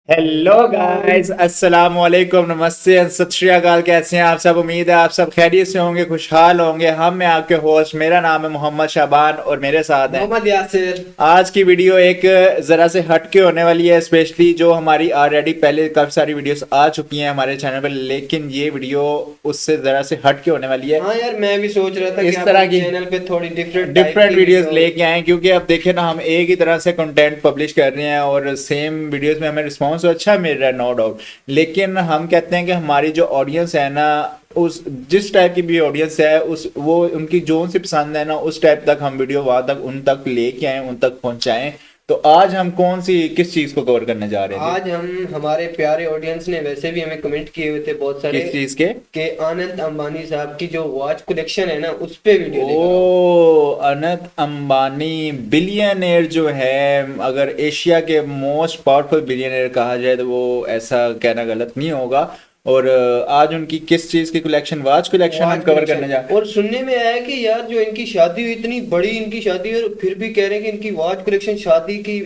Hello guys, अस्सलाम वालेकुम, नमस्ते, सत श्री अकाल। कैसे हैं आप सब? उम्मीद है आप सब खैरियत से होंगे, खुशहाल होंगे। हम मैं आपके होस्ट, मेरा नाम है मोहम्मद शाबान और मेरे साथ हैं मोहम्मद यासिर। आज की वीडियो एक ज़रा से हटके होने वाली है, स्पेशली जो हमारी ऑलरेडी पहले काफ़ी सारी वीडियोस आ चुकी हैं हमारे चैनल पर, लेकिन ये वीडियो उससे ज़रा से हटके होने वाली है। हाँ यार, मैं भी सोच रहा था कि इस तरह अपने की चैनल पे थोड़ी डिफरेंट टाइप डिफरेंट की वीडियोस वीडियो। लेके आए, क्योंकि अब देखिए ना, हम एक ही तरह से कंटेंट पब्लिश कर रहे हैं और सेम वीडियोस में हमें रिस्पांस तो अच्छा मिल रहा है, नो डाउट। लेकिन हम कहते हैं कि हमारी जो ऑडियंस है ना, उस जिस टाइप की भी ऑडियंस है, उस वो उनकी जो सी पसंद है ना, उस टाइप तक हम वीडियो वहां तक उन तक लेके आए, उन तक पहुंचाएं। तो आज हम कौन सी किस चीज को कवर करने जा रहे थे? आज हम हमारे प्यारे ऑडियंस ने वैसे भी हमें कमेंट किए हुए थे बहुत सारे किस चीज के? कि आनंद अंबानी साहब की जो वॉच कलेक्शन है ना, उस पे वीडियो लेकर आओ। ओ, अनंत अंबानी बिलियनेयर जो है, अगर एशिया के मोस्ट पावरफुल बिलियनेयर कहा जाए तो वो ऐसा कहना गलत नहीं होगा। और आज उनकी किस चीज की कलेक्शन, वॉच कलेक्शन हम वॉच कवर कलेक्शन। करने जा और सुनने में आया कि यार जो इनकी शादी हुई, इतनी बड़ी इनकी शादी हुई, और फिर भी कह रहे हैं कि इनकी वॉच कलेक्शन शादी की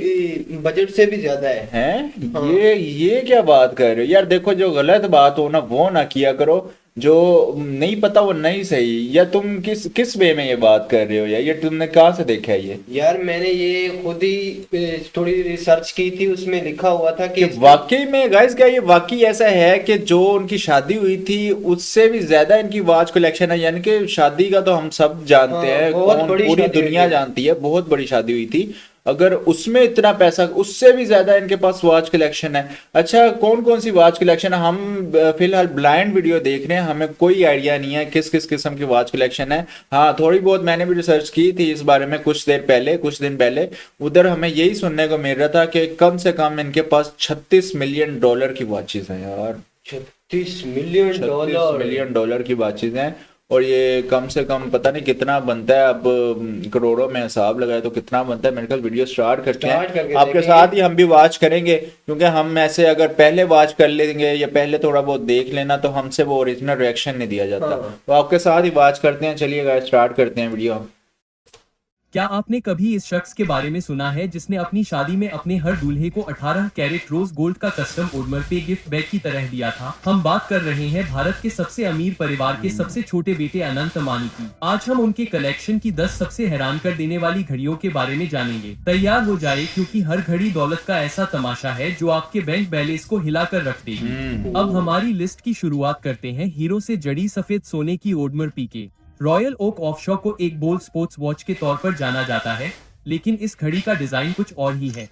बजट से भी ज्यादा है। हैं। हाँ। ये क्या बात कर रहे हो यार? देखो, जो गलत बात हो ना वो ना किया करो, जो नहीं पता वो नहीं सही। या तुम किस किस वे में ये बात कर रहे हो यार? ये तुमने कहाँ से देखा है ये? यार मैंने ये खुद ही थोड़ी रिसर्च की थी, उसमें लिखा हुआ था कि कि इसकी। वाकई में गाइस, क्या ये वाकई ऐसा है कि जो उनकी शादी हुई थी उससे भी ज्यादा इनकी वॉच कलेक्शन है? यानी कि शादी का तो हम सब जानते हाँ, हैं, बहुत कौन बड़ी पूरी शादी हुई दुनिया थी। जानती है, बहुत बड़ी शादी हुई थी। अगर उसमें इतना पैसा, उससे भी ज्यादा इनके पास वॉच कलेक्शन है। अच्छा, कौन कौन सी वॉच कलेक्शन है? हम फिलहाल ब्लाइंड वीडियो देख रहे हैं, हमें कोई आइडिया नहीं है किस किस किस्म की वॉच कलेक्शन है। हाँ, थोड़ी बहुत मैंने भी रिसर्च की थी इस बारे में कुछ देर पहले, कुछ दिन पहले। उधर हमें यही सुनने को मिल रहा था कि कम से कम इनके पास $36 मिलियन की वॉचेस हैं यार। 36 मिलियन 36 डॉलर मिलियन की वॉचेस हैं। और ये कम से कम पता नहीं कितना बनता है अब, करोड़ों में हिसाब लगाए तो कितना बनता है। मेरे ख्याल वीडियो स्टार्ट करते हैं, स्टार्ट करके आपके देखेंगे। साथ ही हम भी वॉच करेंगे, क्योंकि हम ऐसे अगर पहले वॉच कर लेंगे या पहले थोड़ा बहुत देख लेना तो हमसे वो ओरिजिनल रिएक्शन नहीं दिया जाता। हाँ। तो आपके साथ ही वॉच करते हैं, चलिए स्टार्ट करते हैं वीडियो। क्या आपने कभी इस शख्स के बारे में सुना है जिसने अपनी शादी में अपने हर दूल्हे को 18 कैरेट रोज गोल्ड का कस्टम ओडमर पे गिफ्ट बैग की तरह दिया था? हम बात कर रहे हैं भारत के सबसे अमीर परिवार के सबसे छोटे बेटे अनंत अंबानी की। आज हम उनके कलेक्शन की 10 सबसे हैरान कर देने वाली घड़ियों के बारे में जानेंगे। तैयार हो जाए, क्योंकि हर घड़ी दौलत का ऐसा तमाशा है जो आपके बैंक बैलेंस को हिलाकर रख देगी। अब हमारी लिस्ट की शुरुआत करते हैं हीरो से जड़ी सफेद सोने की ओडमर पीके। रॉयल ओक ऑफशोर को एक बोल्ड स्पोर्ट्स वॉच के तौर पर जाना जाता है, लेकिन इस घड़ी का डिजाइन कुछ और ही है।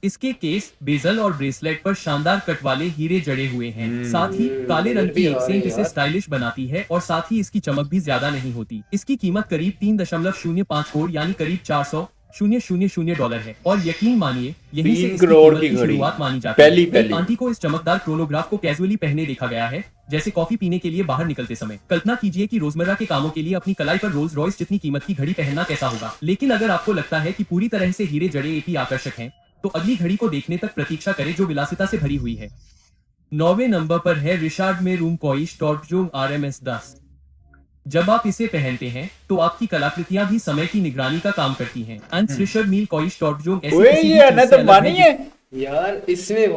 इसके केस, बेजल और ब्रेसलेट पर शानदार कट वाले हीरे जड़े हुए हैं। साथ ही काले रंग की भी एक आ रहे सेंट हैं इसे यार। स्टाइलिश बनाती है, और साथ ही इसकी चमक भी ज्यादा नहीं होती। इसकी कीमत करीब 3.05 करोड़ यानी करीब 400,000 डॉलर है। और यकीन मानिए, यहीं से तीन इसकी करोड़ कीमत की की घड़ी, शुरुआत मानी जाती है। पहली एक पहली। आंटी को इस चमकदार क्रोनोग्राफ को कैजुअली पहने देखा गया है, जैसे कॉफी पीने के लिए बाहर निकलते समय। कल्पना कीजिए कि रोजमर्रा के कामों के लिए अपनी कलाई पर रोल्स रॉयस जितनी कीमत की घड़ी पहनना कैसा होगा। लेकिन अगर आपको लगता है कि पूरी तरह से हीरे जड़े एक ही आकर्षक हैं, तो अगली घड़ी को देखने तक प्रतीक्षा करें जो विलासिता से भरी हुई है। 9वें नंबर पर है रिचार्ड में रूम कॉई स्टॉर्टजोंग RMS 10। जब आप इसे पहनते हैं तो आपकी कलाकृतियां भी समय की निगरानी का काम करती हैं। अंत रिचर्ड मील कॉई स्टॉर्टजोंग ऐसी ओए, किसी ये भी चीज अनंत से अलग अंबानी है है यार इसमें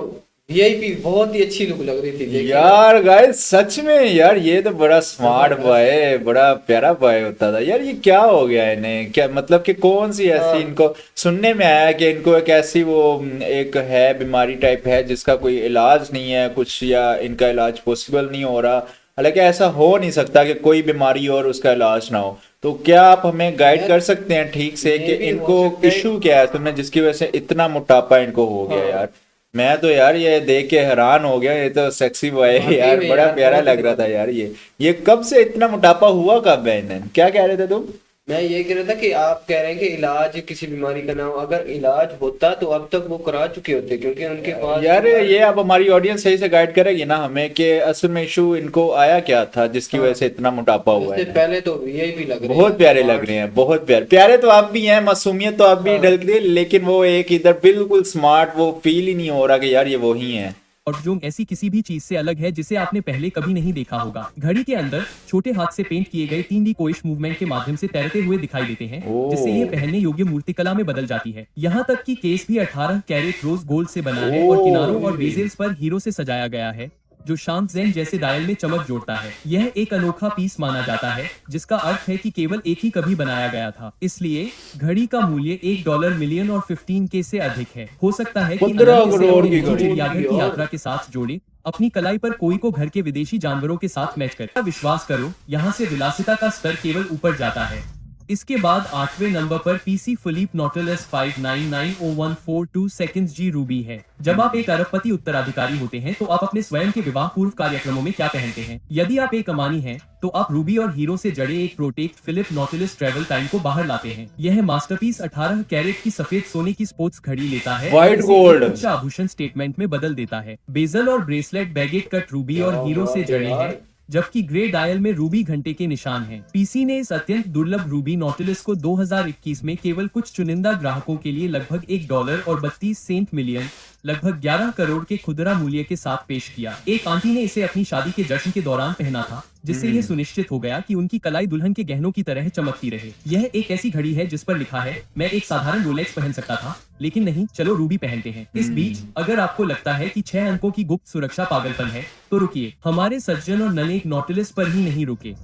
वीआईपी बहुत ही अच्छी लुक लग रही थी, देखिए ना। यार। गाइस, सच में यार, ये तो बड़ा स्मार्ट बॉय जबरदस्त। है, बड़ा प्यारा बॉय होता था यार। ये क्या हो गया इन्हें? क्या मतलब कि कौन सी ऐसी, हाँ। इनको सुनने में आया कि इनको एक ऐसी वो एक है बीमारी टाइप है जिसका कोई इलाज नहीं है कुछ, या इनका इलाज पॉसिबल नहीं हो रहा। हालांकि ऐसा हो नहीं सकता कि कोई बीमारी और उसका इलाज ना हो। तो क्या आप हमें गाइड यार कर सकते हैं ठीक से कि ये भी हो इनको सकता है। इशू क्या है तुम्हें, जिसकी वजह से इतना मोटापा इनको हो गया हाँ। यार? मैं तो यार ये देख के हैरान हो गया, ये तो सेक्सी बॉय है वाकई यार, में बड़ा यार, प्यारा बहुत ही लग रहा था जबरदस्त। यार। ये कब से इतना मोटापा हुआ, कब है इन्हें? क्या कह रहे थे तुम? मैं ये कह रहा था कि आप कह रहे हैं कि इलाज किसी बीमारी का ना हो, अगर इलाज होता तो अब तक वो करा चुके होते, क्योंकि उनके पास यार, यार। ये अब हमारी ऑडियंस सही से गाइड करेगी ना हमें कि असल में इशू इनको आया क्या था जिसकी वजह हाँ, से इतना मोटापा हुआ है उससे इन्हें। पहले तो वीआईपी लग रहे बहुत हैं प्यारे लग रहे स्मार्ट। हैं, बहुत प्यारे प्यारे तो आप भी हैं, मासूमियत तो आप भी हाँ। ढलती है, लेकिन वो एक इधर बिल्कुल स्मार्ट, वो फील ही नहीं हो रहा कि यार ये वो ही है। जो ऐसी किसी भी चीज से अलग है जिसे आपने पहले कभी नहीं देखा होगा। घड़ी के अंदर छोटे हाथ से पेंट किए गए 3D कोइश मूवमेंट के माध्यम से तैरते हुए दिखाई देते हैं, जिससे ये पहनने योग्य मूर्तिकला में बदल जाती है। यहाँ तक कि केस भी 18 कैरेट रोज गोल्ड से बना है और किनारों और बेजेल्स पर हीरो से सजाया गया है, जो शांत ज़ेन जैसे डायल में चमक जोड़ता है। यह एक अनोखा पीस माना जाता है, जिसका अर्थ है कि केवल एक ही कभी बनाया गया था। इसलिए घड़ी का मूल्य $1 मिलियन और 15K से अधिक है। हो सकता है कि 15 अनंत इसे करोड़ अपने की निजी घड़ी। चिड़ियाघर की यात्रा के साथ जोड़े, अपनी कलाई पर कोई को घर के विदेशी जानवरों के साथ मैच कर। विश्वास करो, यहाँ से विलासिता का स्तर केवल ऊपर जाता है। इसके बाद 8वें नंबर पर पीसी फिलिप नॉटिलस 59901442 सेकंड्स जी रूबी है। जब आप एक अरबपति उत्तराधिकारी होते हैं तो आप अपने स्वयं के विवाह पूर्व कार्यक्रमों में क्या पहनते हैं? यदि आप एक अमानी हैं, तो आप रूबी और हीरो से जड़े एक Patek Philippe Nautilus travel time को बाहर लाते हैं। यह मास्टरपीस 18 कैरेट की सफेद सोने की स्पोर्ट्स घड़ी लेता है, White इसे gold। एक उच्च आभूषण स्टेटमेंट में बदल देता है। बेजल और ब्रेसलेट बैगेट कट रूबी और हीरो से जड़े हैं, जबकि ग्रे डायल में रूबी घंटे के निशान हैं। पीसी ने इस अत्यंत दुर्लभ रूबी नॉटिलस को 2021 में केवल कुछ चुनिंदा ग्राहकों के लिए लगभग $1 और 32 सेंट मिलियन, लगभग 11 करोड़ के खुदरा मूल्य के साथ पेश किया। एक आंटी ने इसे अपनी शादी के जश्न के दौरान पहना था, जिससे यह सुनिश्चित हो गया कि उनकी कलाई दुल्हन के गहनों की तरह चमकती रहे। यह एक ऐसी घड़ी है जिस पर लिखा है, मैं एक साधारण रोलेक्स पहन सकता था, लेकिन नहीं, चलो रूबी पहनते हैं। इस बीच अगर आपको लगता है कि 6 अंकों की गुप्त सुरक्षा पागलपन है, तो रुकिए, हमारे सज्जन और ननेक नॉटिलस पर ही नहीं रुके।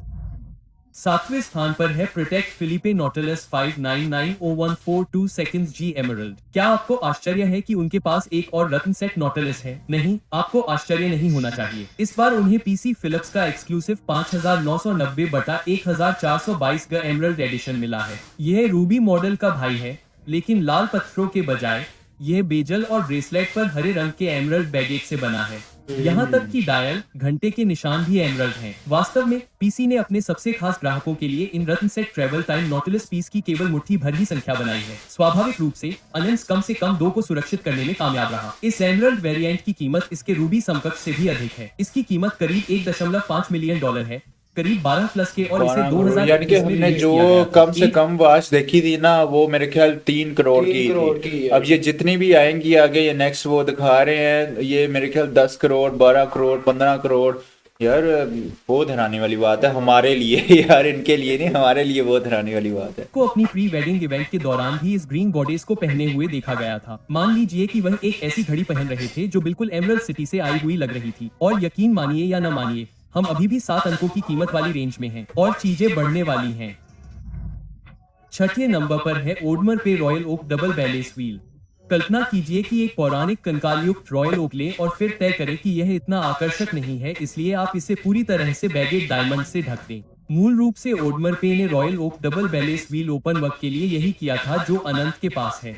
7वें स्थान पर है प्रोटेक्ट फिलिपे नॉटिलस 59901442 सेकंड्स जी एमरल्ड। क्या आपको आश्चर्य है कि उनके पास एक और रत्न सेट नॉटिलस है? नहीं, आपको आश्चर्य नहीं होना चाहिए। इस बार उन्हें पीसी फिलिप्स का एक्सक्लूसिव 5990/1422 का एमरल्ड एडिशन मिला है। यह रूबी मॉडल का भाई है, लेकिन लाल पत्थरों के बजाय यह बेजल और ब्रेसलेट पर हरे रंग के एमरल्ड बैगेट से बना है। यहाँ तक कि डायल, घंटे के निशान भी एमरल्ड हैं। वास्तव में पीसी ने अपने सबसे खास ग्राहकों के लिए इन रत्न set travel time Nautilus piece की केवल मुट्ठी भर ही संख्या बनाई है। स्वाभाविक रूप से अनंस कम से कम 2 को सुरक्षित करने में कामयाब रहा। इस एमरल्ड वेरिएंट की कीमत इसके रूबी समकक्ष से भी अधिक है। इसकी कीमत करीब $1.5 मिलियन है, करीब 12 प्लस के, और इसे 2000 यानी कि हमने जो कम से कम वॉच देखी थी ना, वो मेरे ख्याल 3 करोड़ की थी। अब ये जितनी भी आएंगी आगे, ये नेक्स्ट वो दिखा रहे हैं, ये मेरे ख्याल 10 करोड़, 12 करोड़, 15 करोड़। यार बहुत हैरानी वाली बात है हमारे लिए यार, इनके लिए नहीं, हमारे लिए बहुत हैरानी वाली बात है। को अपनी प्री वेडिंग इवेंट के दौरान भी इस ग्रीन गॉडेस को पहने हुए देखा गया था। मान लीजिए कि वह एक ऐसी घड़ी पहन रहे थे जो बिल्कुल एमरल्ड सिटी से आई हुई लग रही थी, और यकीन मानिए या न मानिए, हम अभी भी 7 अंकों की कीमत वाली रेंज में हैं, और चीजें बढ़ने वाली हैं। 6ठे नंबर पर है ओडमर पे Royal Oak double balance wheel. कल्पना कीजिए कि एक पौराणिक कंकाल युक्त रॉयल ओक ले और फिर तय करें कि यह इतना आकर्षक नहीं है, इसलिए आप इसे पूरी तरह से बैगेट डायमंड से ढक दें। मूल रूप से ओडमर पे ने Royal Oak double balance wheel open work के लिए यही किया था जो अनंत के पास है।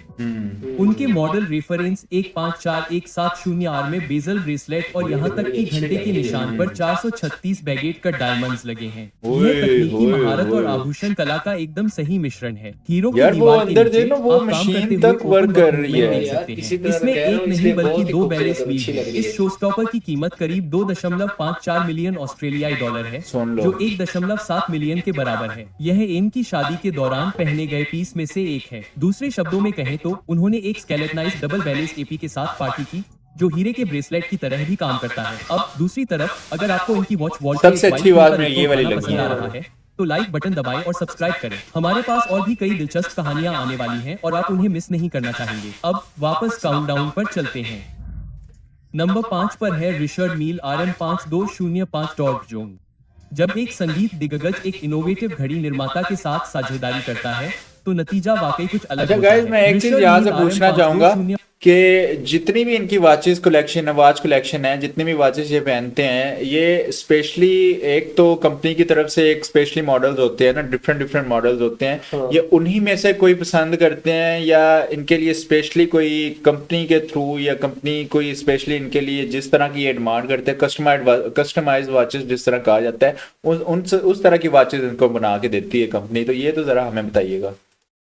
उनके मॉडल रेफरेंस 154170R में बेजल ब्रेसलेट और यहाँ तक कि घंटे के निशान पर 436 बैगेट का डायमंड्स लगे हैं। यह तकनीकी महारत और आभूषण कला का एकदम सही मिश्रण है। हीरो की यार वो दीवार के अंदर नीचे देखो, वो आप काम मशीन करते तक हुए वर्क open कर work रही movement है। देख सकते इसी हैं। तरह इसमें मैं कह रहा एक हूँ, नहीं इसलिए बल्कि बहुत ही 2 बैलेंस खूबसूरत व्हील अच्छी हैं। लग रही इस है। शो स्टॉपर की कीमत करीब $2.54 मिलियन ऑस्ट्रेलियाई डॉलर है, सुन लो। जो 1.7 मिलियन के बराबर है। यह इनकी शादी के दौरान पहने गए पीस में से एक है। दूसरे शब्दों में कहें तो उन्होंने एक स्केलेटनाइज्ड डबल बैलेंस एपी के साथ पार्टी की, जो हीरे के ब्रेसलेट की तरह भी काम करता है। अब दूसरी तरफ, अगर आपको इनकी वॉच वॉल सबसे अच्छी बात मुझे ये वाली लगी पसंद आ रहा है, तो लाइक बटन दबाएं और सब्सक्राइब करें। हमारे पास और भी कई दिलचस्प कहानियां आने वाली हैं और आप उन्हें मिस नहीं करना चाहेंगे। अब वापस काउंटडाउन पर चलते हैं। नंबर 5 पर है रिचर्ड मील RM5205 टॉर्क जोन। जब एक संगीत दिग्गज एक इनोवेटिव घड़ी निर्माता के साथ साझेदारी करता है, तो नतीजा वाकई कुछ अलग अच्छा होता गाइस, है। मैं एक चीज रिचर्ड यहाँ से मील पूछना चाहूंगा RM5205 कि जितनी भी इनकी वॉचेस कलेक्शन है, वॉच कलेक्शन है, जितनी भी वॉचेस ये पहनते हैं, ये स्पेशली एक तो कंपनी की तरफ से एक स्पेशली मॉडल्स होते हैं ना, डिफरेंट मॉडल्स होते हैं। हाँ। ये उन्हीं में से कोई पसंद करते हैं, या इनके लिए स्पेशली कोई कंपनी के थ्रू, या कंपनी कोई स्पेशली इनके लिए जिस तरह की ये डिमांड करते हैं, कस्टमाइज्ड वॉचेस जिस तरह कहा जाता है, उस तरह की वॉचेस इनको बना के देती है कंपनी। तो ये तो जरा हमें बताइएगा।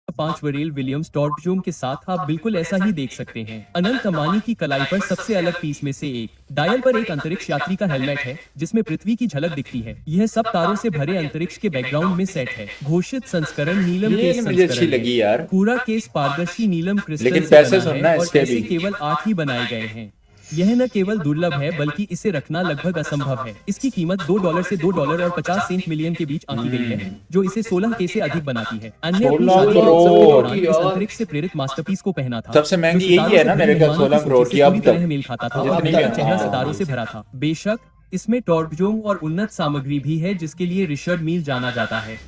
5 वरील विलियम्स टॉर्कजूम के साथ आप बिल्कुल ऐसा ही देख सकते हैं। अनंत अंबानी की कलाई पर सबसे अलग पीस में से एक। डायल पर एक अंतरिक्ष यात्री का हेलमेट है, जिसमें पृथ्वी की झलक दिखती है। यह सब तारों से भरे अंतरिक्ष के बैकग्राउंड में सेट है। घोषित संस्करण नीलम ये केस मुझे अच्छी संस्करण लगी है। यार। पूरा केस पारदर्शी नीलम क्रिस्टल लेकिन से पैसे बना सुनना है, और इसके ऐसे भी। केवल 8 ही बनाए गए हैं। यह न केवल दुर्लभ है बल्कि इसे रखना लगभग असंभव है। इसकी कीमत $2 से $2.50 मिलियन के बीच आंकी गई है, जो इसे 16K से अधिक बनाती है। अन्य अपनी 16 शादी के उत्सव के करोड़ दौरान इस अंतरिक्ष से प्रेरित मास्टरपीस को पहना था। सबसे महंगी जो यही सितारों है ना से मेरे भरे ख्याल मेहमानों 16 की करोड़ सोची की से अब पूरी तक तरह मेल खाता था और जितनी उनका भी चेहरा हाँ। सितारों से भरा था। बेशक इसमें टॉर्पेडो और उन्नत सामग्री भी है जिसके लिए रिचर्ड मील जाना जाता है।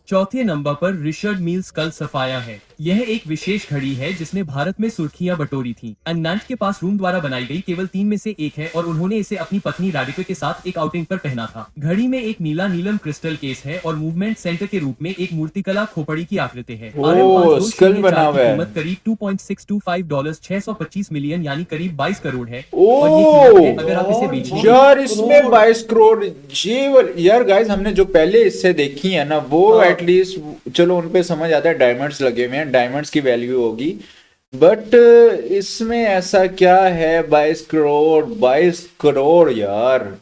चौथे नंबर पर रिचर्ड मील स्कल सफाया है। यह एक विशेष घड़ी है जिसने भारत में सुर्खियां बटोरी थी। अन्नाट के पास रूम द्वारा बनाई गई केवल 3 में से एक है और उन्होंने इसे अपनी पत्नी राधिका के साथ एक आउटिंग पर पहना था। घड़ी में एक नीला नीलम क्रिस्टल केस है और मूवमेंट सेंटर के रूप में एक मूर्तिकला खोपड़ी की आकृति है। ओह, स्कल बना हुआ है। कीमत करीब $2.625 $625 मिलियन यानी करीब 22 करोड़ है। और ये कीमत है अगर आप इसे बेचने की। यार इसमें 22 करोड़ यार गाइस, हमने जो पहले इससे देखी है ना वो एटलीस्ट चलो उन पे समझ आता है, डायमंड्स लगे हुए हैं, डायमंड्स की वैल्यू होगी, बट इसमें ऐसा क्या है 22 करोड़ यार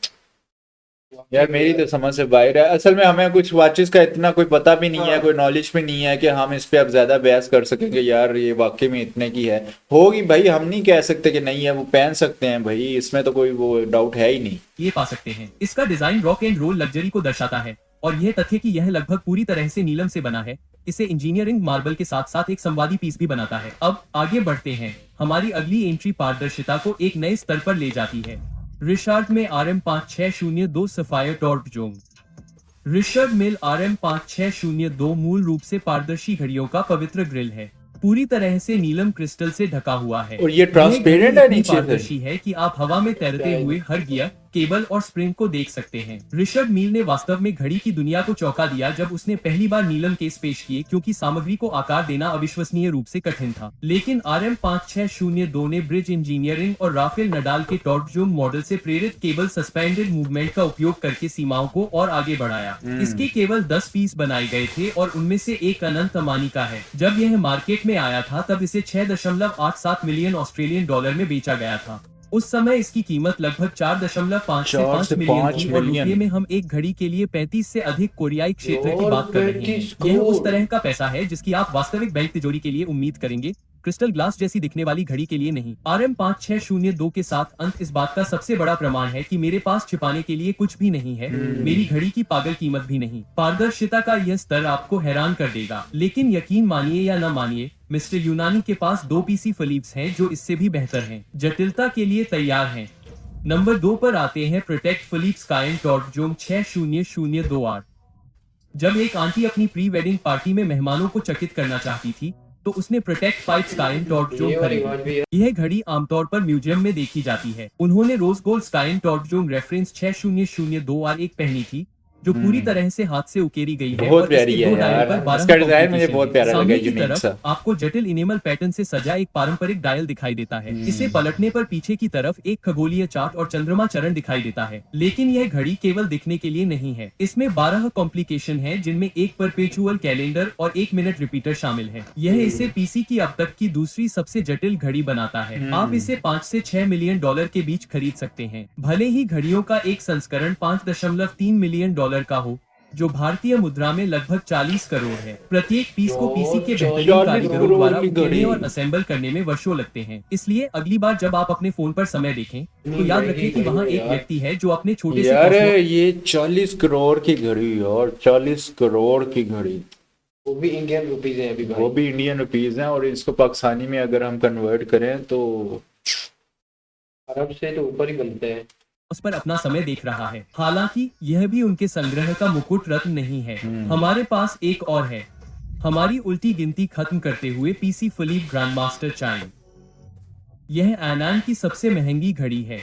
मेरी तो समझ से बाहर है। असल में हमें कुछ वॉचेस का इतना कोई पता भी नहीं है, कोई नॉलेज भी नहीं है कि हम इस पे अब ज्यादा बहस कर सकेंगे यार ये वाकई में इतने की है होगी। भाई हम नहीं कह सकते कि नहीं है, वो पहन सकते हैं भाई, इसमें तो कोई वो डाउट है ही नहीं। ये पा सकते हैं। इसका design rock and roll luxury को दर्शाता है और यह तथ्य कि यह लगभग पूरी तरह से नीलम से बना है इसे इंजीनियरिंग मार्बल के साथ साथ एक संवादी पीस भी बनाता है। अब आगे बढ़ते हैं। हमारी अगली एंट्री पारदर्शिता को एक नए स्तर पर ले जाती है। रिचार्ड में RM5602 सफायर टॉर्पेडो। रिचर्ड मिल RM5602 मूल रूप से पारदर्शी घड़ियों का पवित्र ग्रिल है, पूरी तरह से नीलम क्रिस्टल से ढका हुआ है और ये ट्रांसपेरेंट है नीचे से। पारदर्शी है कि आप हवा में तैरते हुए हर गियर, केबल और स्प्रिंग को देख सकते हैं। रिचर्ड मील ने वास्तव में घड़ी की दुनिया को चौंका दिया जब उसने पहली बार नीलम केस पेश किए, क्योंकि सामग्री को आकार देना अविश्वसनीय रूप से कठिन था। लेकिन RM5602 ने ब्रिज इंजीनियरिंग और राफेल नडाल के टॉर्पेडो मॉडल से प्रेरित केबल सस्पेंडेड मूवमेंट का उपयोग करके सीमाओं को और आगे बढ़ाया। इसके केवल 10 पीस बनाए गए थे और उनमें से एक अनंत अमानी का है। जब यह मार्केट में आया था तब इसे $6.87 मिलियन ऑस्ट्रेलियन डॉलर में बेचा गया था। उस समय इसकी कीमत लगभग 4.5 से 5 मिलियन थी और रुपये में हम एक घड़ी के लिए 35 से अधिक कोरियाई क्षेत्र की बात कर रहे हैं। यह उस तरह का पैसा है जिसकी आप वास्तविक बैंक तिजोरी के लिए उम्मीद करेंगे, क्रिस्टल ग्लास जैसी दिखने वाली घड़ी के लिए नहीं। RM5602 के साथ अंत इस बात का सबसे बड़ा प्रमाण है कि मेरे पास छिपाने के लिए कुछ भी नहीं है, मेरी घड़ी की पागल कीमत भी नहीं। पारदर्शिता का यह स्तर आपको हैरान कर देगा, लेकिन यकीन मानिए या न मानिए, मिस्टर यूनानी के पास 2 PC फिलिप्स हैं जो इससे भी बेहतर हैं, जटिलता के लिए तैयार हैं। नंबर 2 पर आते हैं प्रोटेक्ट फिलिप्स कायन टॉर्पेडो 6002R। जब एक आंटी अपनी प्री वेडिंग पार्टी में मेहमानों को चकित करना चाहती थी तो उसने प्रोटेक्ट 5 स्काइन टॉर्पेडो खरीदी। यह घड़ी आमतौर पर म्यूजियम में देखी जाती है। उन्होंने रोज गोल्ड स्काइन टॉर्पेडो रेफरेंस 6002R एक पहनी थी जो पूरी तरह से हाथ से उकेरी गई है। बहुत प्यारी है यार, इसका डिजाइन मुझे बहुत प्यारा लगा। यूनिक सा आपको जटिल इनेमल पैटर्न से सजा एक पारंपरिक डायल दिखाई देता है। इसे पलटने पर पीछे की तरफ एक खगोलीय चार्ट और चंद्रमा चरण दिखाई देता है। लेकिन यह घड़ी केवल दिखने के लिए नहीं है, इसमें 12 कॉम्प्लिकेशन है जिनमें एक परपेचुअल कैलेंडर और 1 मिनट रिपीटर शामिल है। यह इसे पीसी की अब तक की दूसरी सबसे जटिल घड़ी बनाता है। आप इसे 5 से 6 मिलियन डॉलर के बीच खरीद सकते हैं। भले ही घड़ियों का एक संस्करण 5.3 मिलियन डॉलर का हो, जो भारतीय मुद्रा में लगभग 40 करोड़ है। प्रत्येक पीस को पीसी के बेहतरीन कारीगरों द्वारा उकेरने और असेंबल करने में वर्षों लगते हैं। इसलिए अगली बार जब आप अपने फोन पर समय देखें तो याद रखें कि वहाँ एक व्यक्ति है जो अपने छोटे से यार ये 40 करोड़ की घड़ी और 40 करोड़ की घड़ी, वो भी इंडियन रुपीज है अभी भाई। वो भी इंडियन रुपीज हैं और इसको पाकिस्तानी में अगर हम कन्वर्ट करें तो अरब से तो ऊपर ही बनते हैं। उस पर अपना समय देख रहा है। हालांकि यह भी उनके संग्रह का मुकुट रत्न नहीं है। हमारे पास एक और है, हमारी उल्टी गिनती खत्म करते हुए पीसी फिलिप ग्रैंडमास्टर चाइम। यह एनान की सबसे महंगी घड़ी है।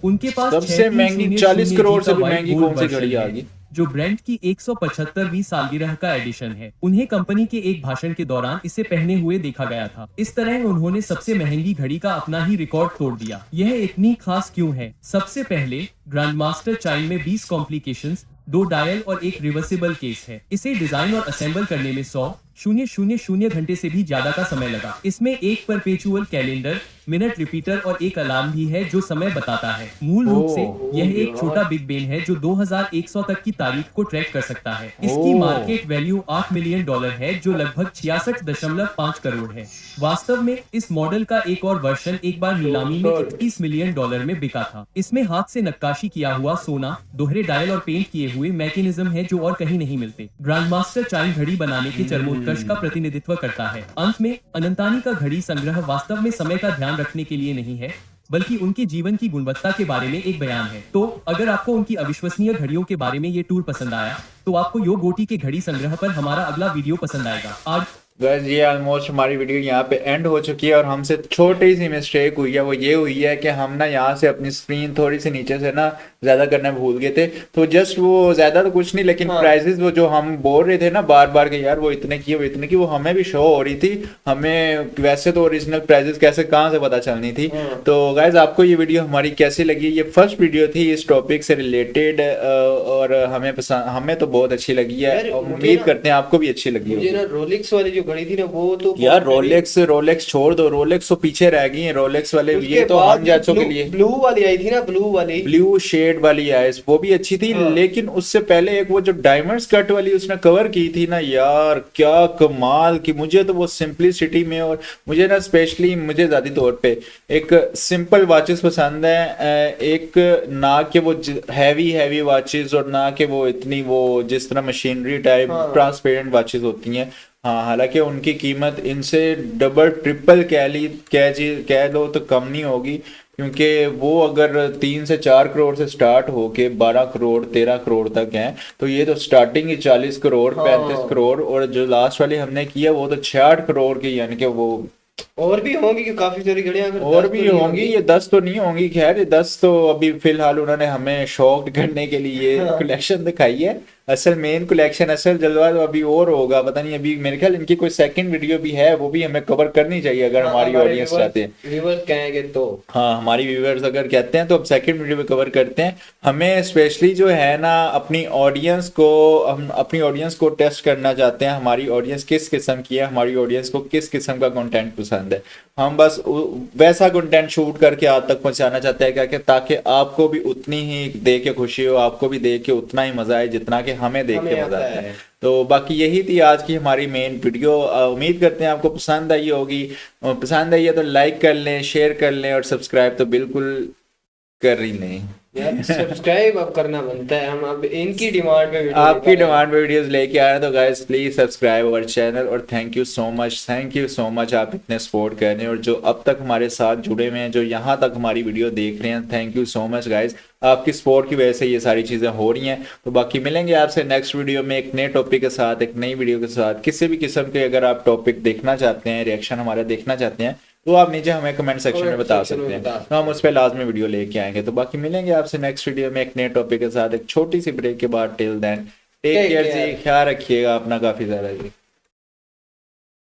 उनके पास सबसे महंगी 40 करोड़ से भी महंगी कौन सी घड़ी आ गई, जो ब्रांड की 175वीं सालगिरह का एडिशन है। उन्हें कंपनी के एक भाषण के दौरान इसे पहने हुए देखा गया था। इस तरह उन्होंने सबसे महंगी घड़ी का अपना ही रिकॉर्ड तोड़ दिया। यह इतनी खास क्यों है? सबसे पहले ग्रैंडमास्टर चाइम में 20 कॉम्प्लिकेशंस, 2 डायल और एक रिवर्सिबल केस है। इसे डिजाइन और असेंबल करने में 100 000 घंटे से भी ज्यादा का समय लगा। इसमें एक परपेचुअल कैलेंडर, मिनट रिपीटर और एक अलार्म भी है जो समय बताता है। मूल रूप से यह एक छोटा बिग बेन है जो 2100 तक की तारीख को ट्रैक कर सकता है। इसकी मार्केट वैल्यू $8 मिलियन है जो लगभग 66.5 करोड़ है। वास्तव में इस मॉडल का एक और वर्जन एक बार नीलामी में $31 मिलियन में बिका था। इसमें हाथ से नक्काशी किया हुआ सोना, दोहरे डायल और पेंट किए हुए मैकेनिज्म है जो और कहीं नहीं मिलते। ग्रैंडमास्टर चाइम घड़ी बनाने के चरमोत्कर्ष का प्रतिनिधित्व करता है। अंत में अनंतानी का घड़ी संग्रह वास्तव में समय का ध्यान रखने के लिए नहीं है, बल्कि उनके जीवन की गुणवत्ता के बारे में एक बयान है। तो अगर आपको उनकी अविश्वसनीय घड़ियों के बारे में ये टूर पसंद आया, तो आपको यो गोटी के घड़ी संग्रह पर हमारा अगला वीडियो पसंद आएगा। आज गाइस ये ऑलमोस्ट हमारी वीडियो यहाँ पे एंड हो चुकी है और हमसे छोटी सी मिस्टेक हुई है, वो ये हुई है कि हम ना यहाँ से अपनी स्क्रीन थोड़ी सी नीचे से ना ज़्यादा करना भूल गए थे। तो जस्ट वो ज़्यादा तो कुछ नहीं, लेकिन प्राइसेस वो जो हम बोल रहे थे ना बार बार के यार वो इतने की वो इतने की, वो हमें भी शो हो रही थी। हमें वैसे तो ओरिजिनल प्राइसेस कैसे कहाँ से पता चलनी थी। तो गाइस आपको ये वीडियो हमारी कैसी लगी? ये फर्स्ट वीडियो थी इस टॉपिक से रिलेटेड और हमें पसंद, हमें तो बहुत अच्छी लगी है। उम्मीद करते हैं आपको भी अच्छी लगी मुझे ना रोलेक्स वाली जो घड़ी थी ना वो तो यार रोलेक्स छोड़ दो, रोलेक्स तो पीछे रह गई है। रोलेक्स वाले ये तो हम जाचों के लिए ब्लू वाली आई थी ना, ब्लू शेड वाली आइस वो भी अच्छी थी। लेकिन उससे पहले एक वो जो डायमंड कट वाली उसने कवर की थी ना यार, क्या कमाल की। मुझे तो वो सिंपलिसिटी में और मुझे ना स्पेशली मुझे ज्यादा तौर पे एक सिंपल वॉचेस पसंद है। एक ना कि वो हैवी वॉचेस और ना कि वो इतनी वो जिस तरह मशीनरी टाइप ट्रांसपेरेंट वॉचेस होती हैं। हाँ, हालांकि उनकी कीमत इनसे डबल ट्रिपल कह लो तो कम नहीं होगी, क्योंकि वो अगर 3 से 4 करोड़ से स्टार्ट होके 12 करोड़ 13 करोड़ तक हैं, तो ये तो स्टार्टिंग ही 40 करोड़ 35 करोड़, और जो लास्ट वाली हमने किया वो तो 66 करोड़ की, यानी कि वो और भी होंगी कि काफी सारी घड़ियां और भी होंगी। ये 10 तो नहीं होंगी, खैर ये 10 तो अभी फिलहाल उन्होंने हमें शौक करने के लिए कलेक्शन दिखाई है। असल मेन कलेक्शन असल जलवा तो अभी और होगा, पता नहीं। अभी मेरे ख्याल इनकी कोई सेकंड वीडियो भी है, वो भी हमें कवर करनी चाहिए अगर हमारी ऑडियंस चाहते हैं। व्यूअर्स कहेंगे तो हाँ, हमारी व्यूअर्स अगर कहते हैं तो अब सेकंड वीडियो में कवर करते हैं। हमें स्पेशली जो है ना अपनी ऑडियंस को, हम अपनी ऑडियंस को टेस्ट करना चाहते हैं। हमारी ऑडियंस किस किस्म की है, हमारी ऑडियंस को किस किस्म का कंटेंट पसंद है। हम बस वैसा कंटेंट शूट करके आप तक पहुंचाना चाहते हैं क्या, ताकि आपको भी उतनी ही देख के खुशी हो, आपको भी देख के उतना ही मजा आए जितना कि हमें देख के मजा आता है। तो बाकी यही थी आज की हमारी मेन वीडियो। उम्मीद करते हैं आपको पसंद आई होगी। पसंद आई है तो लाइक कर लें, शेयर कर लें और सब्सक्राइब तो बिल्कुल कर ही लें यार। सब्सक्राइब अब करना बनता है, हम अब इनकी डिमांड पे आपकी डिमांड पे वीडियोस लेके आ रहे हैं। तो guys please subscribe our channel और थैंक यू सो मच आप इतने सपोर्ट कर रहे हैं, और जो अब तक हमारे साथ जुड़े हुए हैं, जो यहाँ तक हमारी वीडियो देख रहे हैं, thank you so much guys. आपकी सपोर्ट की वजह से ये सारी चीज़ें हो रही हैं। तो बाकी मिलेंगे आपसे नेक्स्ट वीडियो में एक नए टॉपिक के साथ, एक नई वीडियो के साथ। किसी भी किस्म के अगर आप टॉपिक देखना चाहते हैं, रिएक्शन हमारा देखना चाहते हैं, तो आप नीचे हमें कमेंट सेक्शन में बता सकते हैं, तो हम उस पर लाजमी वीडियो लेके आएंगे। तो बाकी मिलेंगे आपसे नेक्स्ट वीडियो में एक नए टॉपिक के साथ, एक छोटी सी ब्रेक के बाद। टिल देन टेक केयर जी, ख्याल रखिएगा अपना काफ़ी ज़्यादा जी।